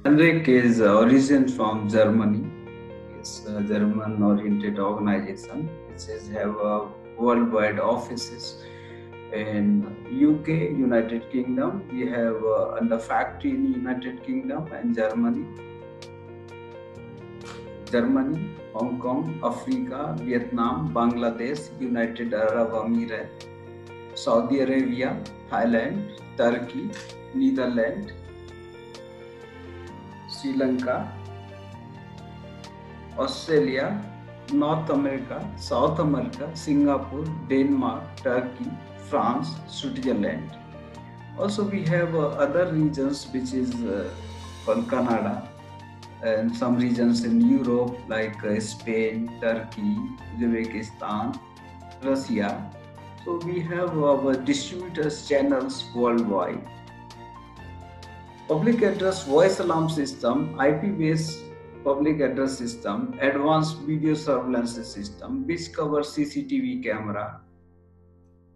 Henrik is origin from Germany. It's a German-oriented organization which is have worldwide offices in UK, United Kingdom. We have under factory in United Kingdom and Germany, Hong Kong, Africa, Vietnam, Bangladesh, United Arab Emirates, Saudi Arabia, Thailand, Turkey, Netherlands, Sri Lanka, Australia, North America, South America, Singapore, Denmark, Turkey, France, Switzerland. Also, we have other regions which is called Canada, and some regions in Europe like Spain, Turkey, Uzbekistan, Russia. So we have our distributors channels worldwide. Public address voice alarm system, IP-based public address system, advanced video surveillance system, which covers CCTV camera,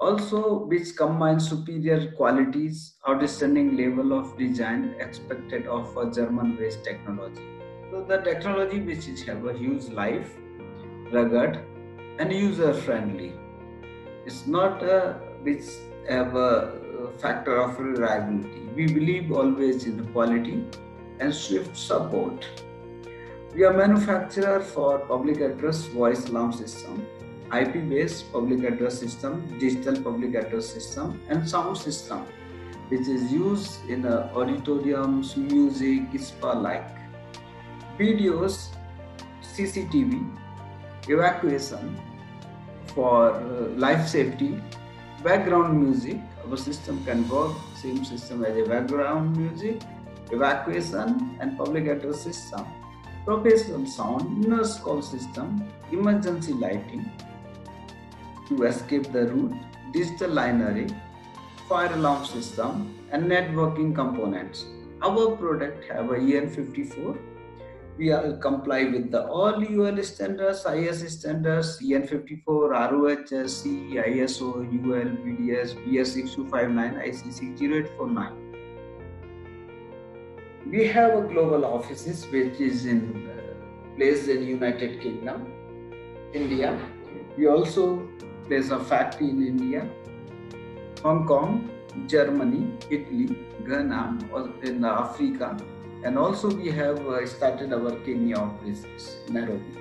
also which combines superior qualities, outstanding level of design expected of a German-based technology. So the technology which is have a huge life, rugged, and user-friendly. It's not which have a factor of reliability. We believe always in the quality and swift support. We are manufacturer for public address voice alarm system, IP-based public address system, digital public address system, and sound system, which is used in auditoriums, music, spa-like. Videos, CCTV, evacuation for life safety, background music. Our system can work same system as a background music, evacuation, and public address system. Professional sound, nurse call system, emergency lighting to escape the route, digital line array, fire alarm system, and networking components. Our product have a EN54. We are comply with the all UL standards, IS standards, EN54, ROHS, ISO, UL, BDS, BS6259, IC 60849. We have a global offices which is in placed in United Kingdom, India. We also place a factory in India, Hong Kong, Germany, Italy, Ghana, in Africa, and also we have started our Kenya operations, Nairobi.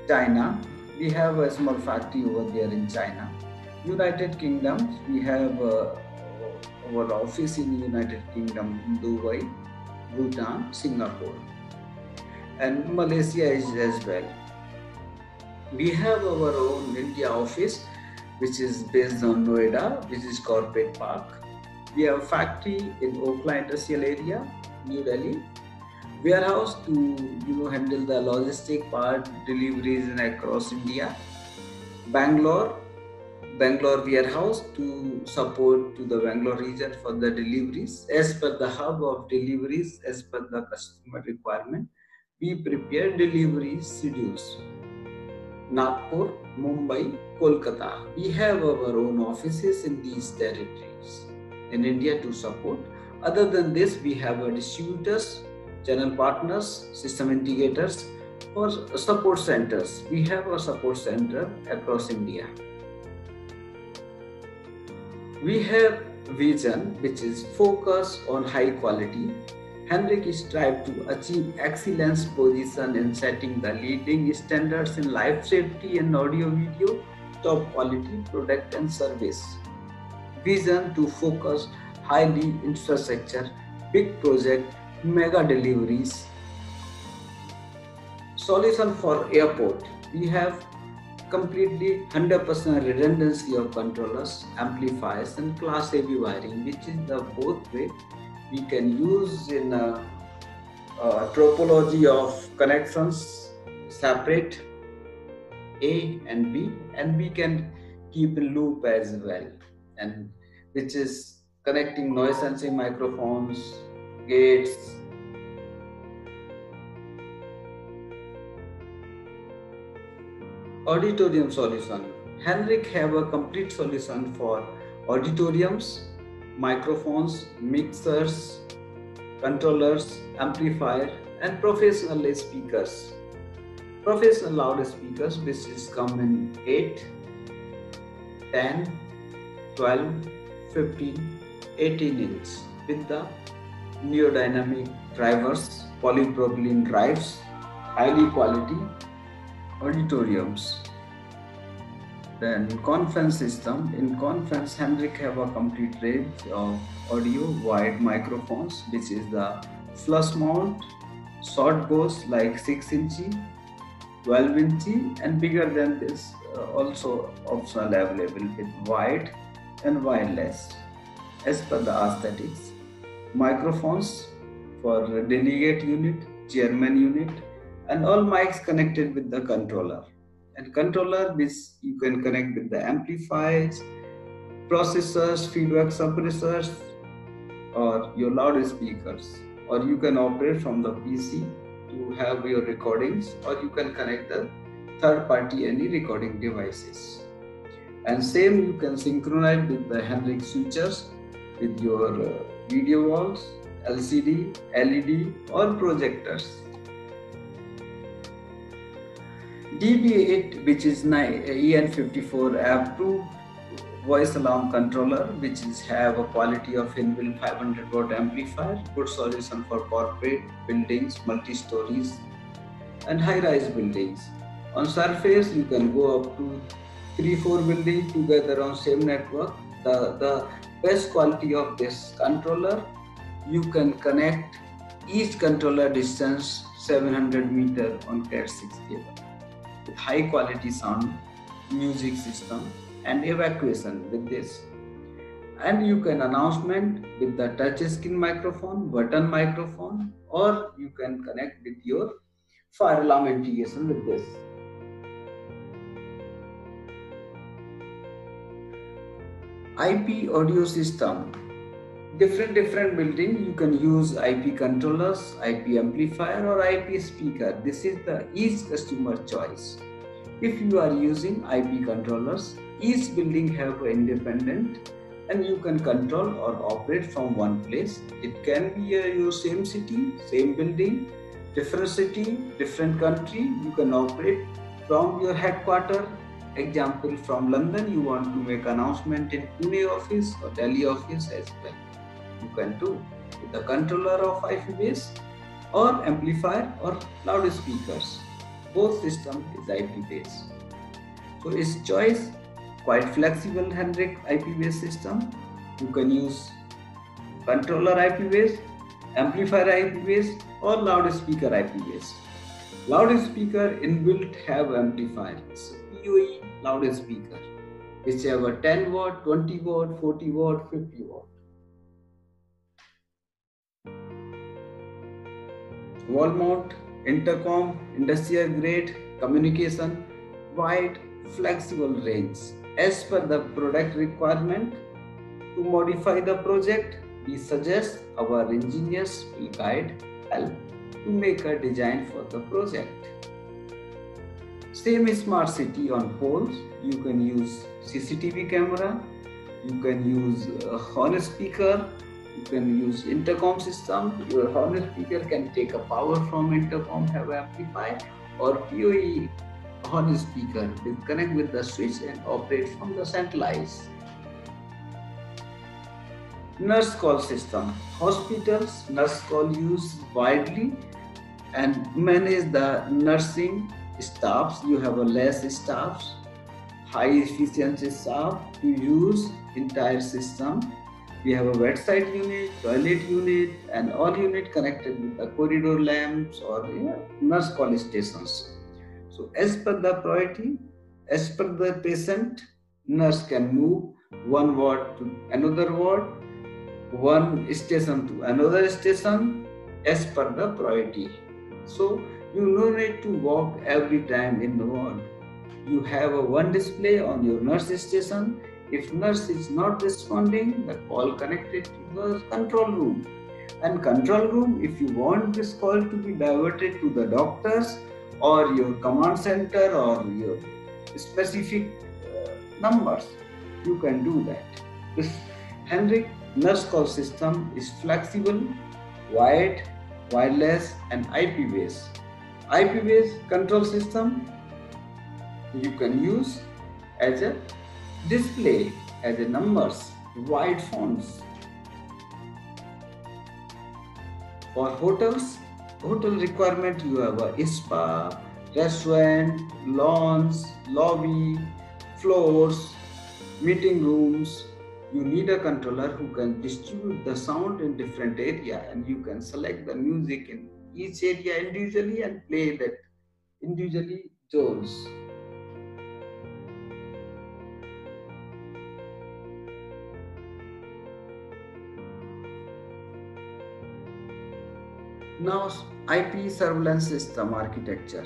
China, we have a small factory over there in China. United Kingdom, we have our office in United Kingdom, Dubai, Bhutan, Singapore, and Malaysia is as well. We have our own India office, which is based on Noida, which is Corporate Park. We have a factory in Oakland Industrial Area, New Delhi. Warehouse to handle the logistic part, deliveries across India. Bangalore warehouse to support to the Bangalore region for the deliveries as per the hub of deliveries as per the customer requirement. We prepare delivery schedules. Nagpur, Mumbai, Kolkata. We have our own offices in these territories in India to support. Other than this, we have our distributors, channel partners, system integrators, or support centers. We have a support center across India. We have vision which is focused on high quality. Henrik strives to achieve excellence position in setting the leading standards in life safety and audio video, top quality product and service. Vision to focus highly infrastructure, big project, mega deliveries. Solution for airport. We have completely 100% redundancy of controllers, amplifiers, and class AB wiring, which is the both way we can use in a topology of connections separate A and B, and we can keep in loop as well, and which is connecting noise sensing microphones, gates. Auditorium solution. Henrik have a complete solution for auditoriums, microphones, mixers, controllers, amplifier, and professional speakers. Professional loudspeakers, which is come in 8, 10, 12, 15, 18 inch with the neodynamic drivers, polypropylene drives, highly quality auditoriums. Then conference system. In conference, Hendrik have a complete range of audio wide microphones, which is the flush mount. Short goes like 6 inch, 12 inch, and bigger than this also optional available with wide and wireless. As per the aesthetics, microphones for delegate unit, chairman unit, and all mics connected with the controller. And controller which you can connect with the amplifiers, processors, feedback suppressors, or your loudspeakers. Or you can operate from the PC to have your recordings, or you can connect the third party any recording devices. And same you can synchronize with the Hendrik switchers with your video walls, LCD, LED, or projectors. DB8, which is EN54 approved voice alarm controller, which is have a quality of inbuilt 500 watt amplifier, good solution for corporate buildings, multi-stories, and high-rise buildings. On surface, you can go up to 3-4 buildings together on same network. The best quality of this controller, you can connect each controller distance 700 meter on Cat6 cable with high quality sound, music system, and evacuation with this. And you can announcement with the touch screen microphone, button microphone, or you can connect with your fire alarm integration with this. IP audio system. Different building you can use IP controllers, IP amplifier, or IP speaker. This is the each customer choice. If you are using IP controllers, each building have an independent and you can control or operate from one place. It can be your same city, same building, different city, different country. You can operate from your headquarters. Example, from London, you want to make announcement in Pune office or Delhi office as well. You can do with the controller of IP base or amplifier or loudspeakers. Both system is IP based. So its choice quite flexible Hendrik IP based system. You can use controller IP based, amplifier IP based, or loudspeaker IP based. Loudspeaker inbuilt have amplifier. So PoE loudspeaker, which have a 10 watt, 20 watt, 40 watt, 50 watt. Wall mount, intercom, industrial grade, communication, wide, flexible range. As per the product requirement, to modify the project, we suggest our engineers will guide, help to make a design for the project. Same smart city on poles, you can use CCTV camera, you can use a horn speaker, you can use intercom system. Your horn speaker can take a power from intercom, have amplifier, or PoE horn speaker will connect with the switch and operate from the centralized. Nurse call system. Hospitals nurse call used widely and manage the nursing staffs. You have a less staffs, high efficiency staff to use entire system. We have a bedside unit, toilet unit, and all unit connected with the corridor lamps or nurse call stations. So as per the priority, as per the patient, nurse can move one ward to another ward, one station to another station as per the priority. So you no need to walk every time in the ward. You have a one display on your nurse station. If nurse is not responding, the call connected to the control room. And control room, if you want this call to be diverted to the doctors or your command center or your specific numbers, you can do that. This Hendrik nurse call system is flexible, wired, wireless and IP-based. IP-based control system you can use as a display, as a numbers, wide fonts. For hotels, hotel requirement you have a spa, restaurant, lawns, lobby, floors, meeting rooms. You need a controller who can distribute the sound in different area, and you can select the music in each area individually and play that individually zones. Now IP surveillance system architecture.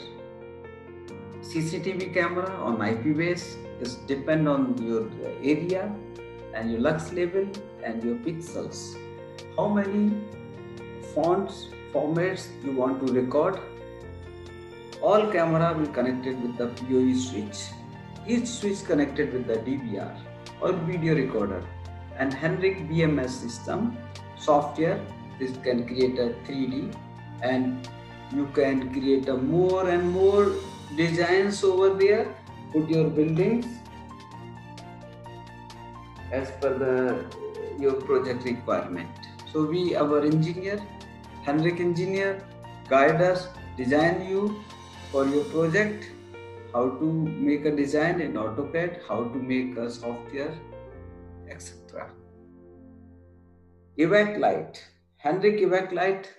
CCTV camera on IP base is depend on your area and your lux level and your pixels. How many fonts, formats you want to record. All camera will connected with the PoE switch. Each switch connected with the DVR or video recorder. And Henrik BMS system software. This can create a 3D and you can create a more and more designs over there. Put your buildings as per your project requirement. So our engineer, Henrik engineer, guide us, design you for your project, how to make a design in AutoCAD, how to make a software, etc. Evac Light, Henrik Evac Light,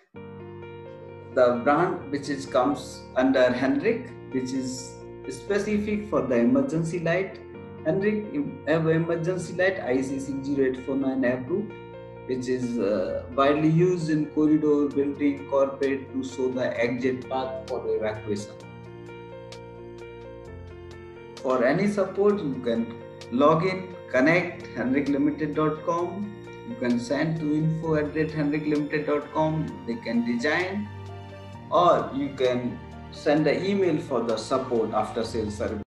the brand which comes under Henrik, which is specific for the emergency light. Henrik have emergency light IC60849 approved, which is widely used in corridor, building, corporate to show the exit path for evacuation. For any support, you can log in, connect henriklimited.com. You can send to info@henriklimited.com. They can design, or you can send an email for the support after sales service.